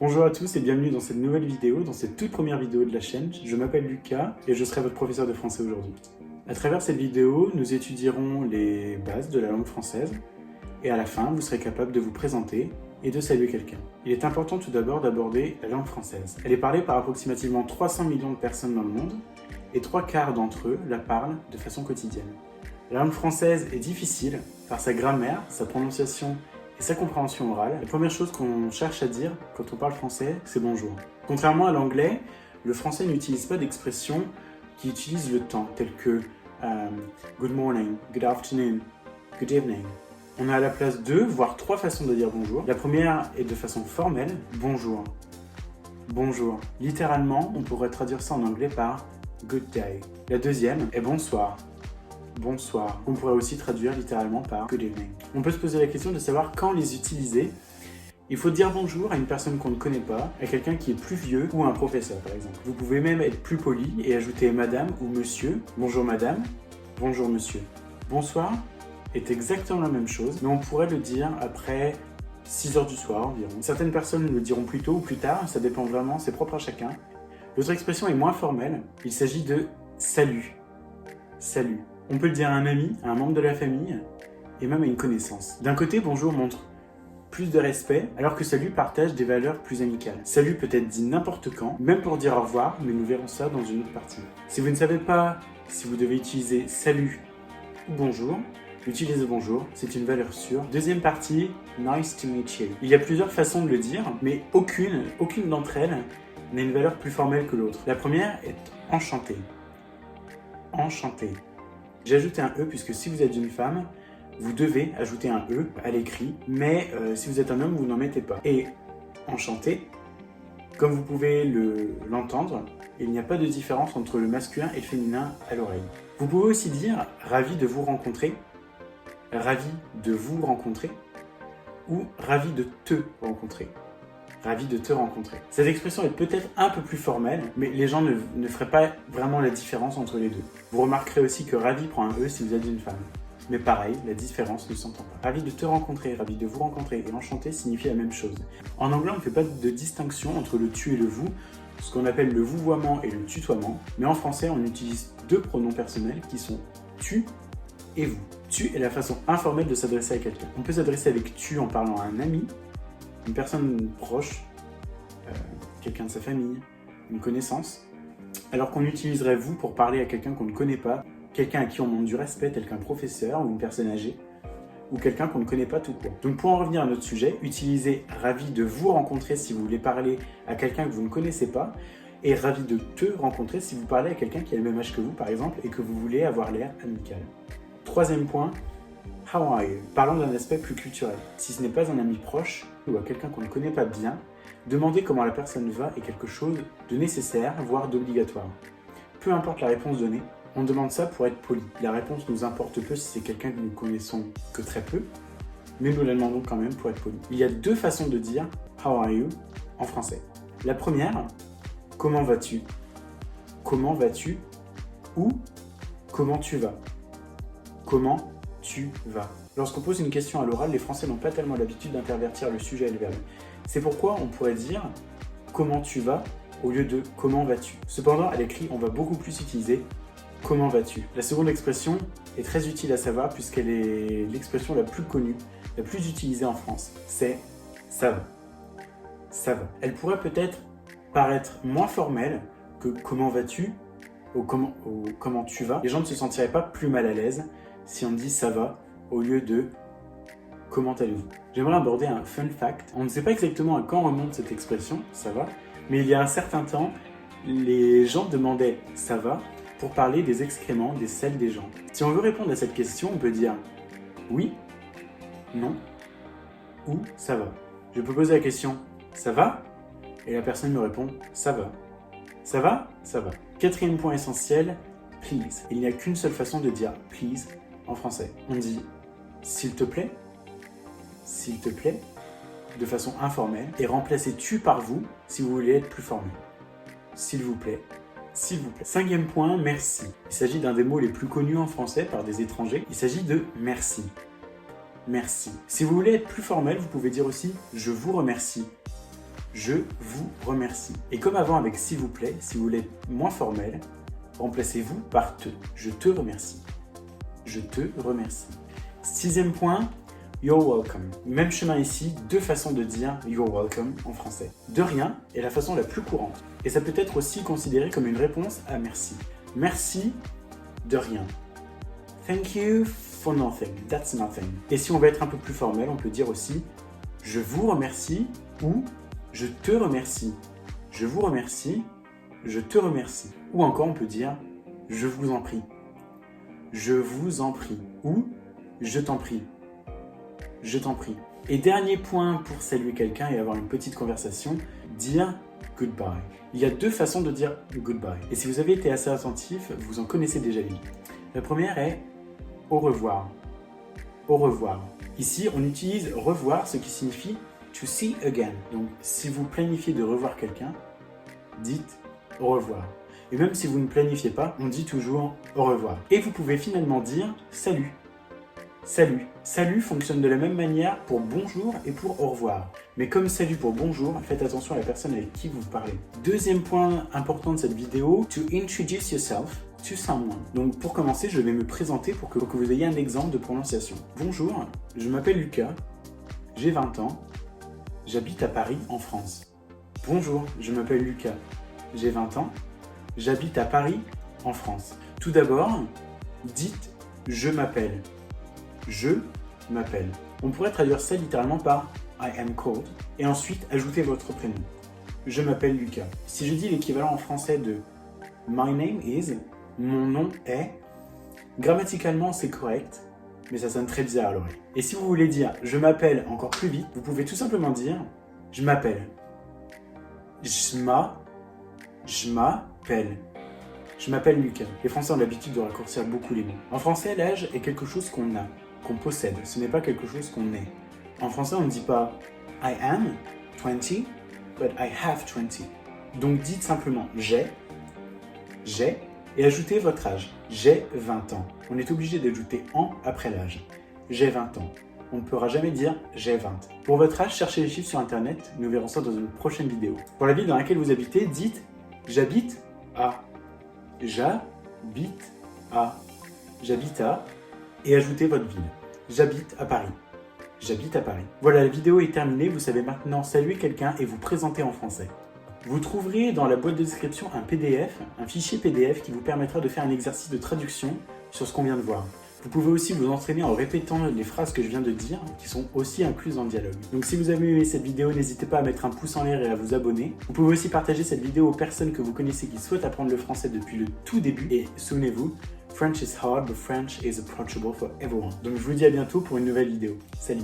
Bonjour à tous et bienvenue dans cette nouvelle vidéo, dans cette toute première vidéo de la chaîne. Je m'appelle Lucas et je serai votre professeur de français aujourd'hui. À travers cette vidéo, nous étudierons les bases de la langue française et à la fin, vous serez capable de vous présenter et de saluer quelqu'un. Il est important tout d'abord d'aborder la langue française. Elle est parlée par approximativement 300 millions de personnes dans le monde et 3/4 d'entre eux la parlent de façon quotidienne. La langue française est difficile par sa grammaire, sa prononciation et sa compréhension orale. La première chose qu'on cherche à dire quand on parle français, c'est bonjour. Contrairement à l'anglais, le français n'utilise pas d'expressions qui utilisent le temps, telles que good morning, good afternoon, good evening. On a à la place 2, voire 3 façons de dire bonjour. La première est de façon formelle, bonjour. Bonjour. Littéralement, on pourrait traduire ça en anglais par good day. La deuxième est bonsoir. Bonsoir. On pourrait aussi traduire littéralement par good evening. On peut se poser la question de savoir quand les utiliser. Il faut dire bonjour à une personne qu'on ne connaît pas, à quelqu'un qui est plus vieux ou à un professeur par exemple. Vous pouvez même être plus poli et ajouter madame ou monsieur. Bonjour madame, bonjour monsieur. Bonsoir est exactement la même chose, mais on pourrait le dire après 6 heures du soir environ. Certaines personnes le diront plus tôt ou plus tard, ça dépend vraiment, c'est propre à chacun. L'autre expression est moins formelle, il s'agit de salut. Salut. On peut le dire à un ami, à un membre de la famille et même à une connaissance. D'un côté, bonjour montre plus de respect, alors que salut partage des valeurs plus amicales. Salut peut être dit n'importe quand, même pour dire au revoir, mais nous verrons ça dans une autre partie. Si vous ne savez pas si vous devez utiliser salut ou bonjour, utilisez bonjour, c'est une valeur sûre. Deuxième partie, nice to meet you. Il y a plusieurs façons de le dire, mais aucune d'entre elles n'a une valeur plus formelle que l'autre. La première est enchanté. Enchanté. J'ai ajouté un E puisque si vous êtes une femme, vous devez ajouter un E à l'écrit, mais si vous êtes un homme, vous n'en mettez pas. Et enchanté, comme vous pouvez l'entendre, il n'y a pas de différence entre le masculin et le féminin à l'oreille. Vous pouvez aussi dire ravi de vous rencontrer, ravi de vous rencontrer, ou ravi de te rencontrer. Ravi de te rencontrer. Cette expression est peut-être un peu plus formelle, mais les gens ne feraient pas vraiment la différence entre les deux. Vous remarquerez aussi que ravi prend un E si vous êtes une femme. Mais pareil, la différence ne s'entend pas. Ravi de te rencontrer, ravi de vous rencontrer et enchanté signifie la même chose. En anglais, on ne fait pas de distinction entre le tu et le vous, ce qu'on appelle le vouvoiement et le tutoiement, mais en français, on utilise deux pronoms personnels qui sont tu et vous. Tu est la façon informelle de s'adresser à quelqu'un. On peut s'adresser avec tu en parlant à un ami, une personne proche, quelqu'un de sa famille, une connaissance, alors qu'on utiliserait vous pour parler à quelqu'un qu'on ne connaît pas, quelqu'un à qui on montre du respect, tel qu'un professeur ou une personne âgée, ou quelqu'un qu'on ne connaît pas tout court. Donc pour en revenir à notre sujet, utilisez ravi de vous rencontrer si vous voulez parler à quelqu'un que vous ne connaissez pas, et ravi de te rencontrer si vous parlez à quelqu'un qui a le même âge que vous par exemple, et que vous voulez avoir l'air amical. Troisième point, how are you? Parlons d'un aspect plus culturel. Si ce n'est pas un ami proche, ou à quelqu'un qu'on ne connaît pas bien, demander comment la personne va est quelque chose de nécessaire, voire d'obligatoire. Peu importe la réponse donnée, on demande ça pour être poli. La réponse nous importe peu si c'est quelqu'un que nous connaissons que très peu, mais nous la demandons quand même pour être poli. Il y a deux façons de dire « How are you » en français. La première, « Comment vas-tu » ? Comment vas-tu ou comment tu vas. Comment tu vas. Lorsqu'on pose une question à l'oral, les Français n'ont pas tellement l'habitude d'intervertir le sujet et le verbe. C'est pourquoi on pourrait dire « Comment tu vas » au lieu de « Comment vas-tu ». Cependant, à l'écrit, on va beaucoup plus utiliser « Comment vas-tu ». La seconde expression est très utile à savoir puisqu'elle est l'expression la plus connue, la plus utilisée en France. C'est « ça va ». Ça va. Elle pourrait peut-être paraître moins formelle que « Comment vas-tu » ou comment tu vas. Les gens ne se sentiraient pas plus mal à l'aise si on dit « ça va » au lieu de « comment allez-vous ». J'aimerais aborder un fun fact. On ne sait pas exactement à quand remonte cette expression « ça va », mais il y a un certain temps, les gens demandaient « ça va » pour parler des excréments, des selles des gens. Si on veut répondre à cette question, on peut dire « oui »,« non » ou « ça va ». Je peux poser la question « ça va ?» et la personne me répond « ça va ». Ça va? Ça va. Quatrième point essentiel, please. Il n'y a qu'une seule façon de dire please en français. On dit s'il te plaît, de façon informelle, et remplacez tu par vous si vous voulez être plus formel. S'il vous plaît, s'il vous plaît. Cinquième point, merci. Il s'agit d'un des mots les plus connus en français par des étrangers. Il s'agit de merci. Merci. Si vous voulez être plus formel, vous pouvez dire aussi je vous remercie. je vous remercie. Et comme avant avec s'il vous plaît, si vous voulez être moins formel, remplacez-vous par te. Je te remercie. Je te remercie. 6e point, you're welcome. Même chemin ici, 2 façons de dire you're welcome en français. De rien est la façon la plus courante. Et ça peut être aussi considéré comme une réponse à merci. Merci de rien. Thank you for nothing. That's nothing. Et si on veut être un peu plus formel, on peut dire aussi je vous remercie ou je te remercie. Je vous remercie, je te remercie. Ou encore on peut dire je vous en prie. Je vous en prie. Ou je t'en prie. Je t'en prie. Et dernier point pour saluer quelqu'un et avoir une petite conversation, dire goodbye. Il y a 2 façons de dire goodbye. Et si vous avez été assez attentif, vous en connaissez déjà une. La première est au revoir. Au revoir. Ici, on utilise revoir, ce qui signifie to see again. Donc, si vous planifiez de revoir quelqu'un, dites au revoir. Et même si vous ne planifiez pas, on dit toujours au revoir. Et vous pouvez finalement dire salut. Salut. Salut fonctionne de la même manière pour bonjour et pour au revoir. Mais comme salut pour bonjour, faites attention à la personne avec qui vous parlez. 2e point important de cette vidéo, to introduce yourself to someone. Donc pour commencer, je vais me présenter pour que vous ayez un exemple de prononciation. Bonjour, je m'appelle Lucas, j'ai 20 ans, j'habite à Paris en France. Bonjour, je m'appelle Lucas, j'ai 20 ans, j'habite à Paris en France. Tout d'abord, dites je m'appelle. Je m'appelle. On pourrait traduire ça littéralement par I am called et ensuite ajouter votre prénom. Je m'appelle Lucas. Si je dis l'équivalent en français de my name is, mon nom est, grammaticalement c'est correct, mais ça sonne très bizarre à l'oreille. Et si vous voulez dire je m'appelle encore plus vite, vous pouvez tout simplement dire je m'appelle. Je m'appelle. Je m'appelle Lucas. Les Français ont l'habitude de raccourcir beaucoup les mots. En français, l'âge est quelque chose qu'on a, qu'on possède. Ce n'est pas quelque chose qu'on est. En français, on ne dit pas I am 20, but I have 20. Donc dites simplement j'ai, et ajoutez votre âge. J'ai 20 ans. On est obligé d'ajouter en après l'âge. J'ai 20 ans. On ne pourra jamais dire j'ai 20. Pour votre âge, cherchez les chiffres sur internet. Nous verrons ça dans une prochaine vidéo. Pour la ville dans laquelle vous habitez, dites j'habite à. J'habite à. J'habite à. Et ajoutez votre ville. J'habite à Paris. J'habite à Paris. Voilà, la vidéo est terminée. Vous savez maintenant saluer quelqu'un et vous présenter en français. Vous trouverez dans la boîte de description un PDF, un fichier PDF qui vous permettra de faire un exercice de traduction sur ce qu'on vient de voir. Vous pouvez aussi vous entraîner en répétant les phrases que je viens de dire, qui sont aussi incluses en dialogue. Donc si vous avez aimé cette vidéo, n'hésitez pas à mettre un pouce en l'air et à vous abonner. Vous pouvez aussi partager cette vidéo aux personnes que vous connaissez qui souhaitent apprendre le français depuis le tout début. Et souvenez-vous, French is hard, but French is approachable for everyone. Donc je vous dis à bientôt pour une nouvelle vidéo. Salut!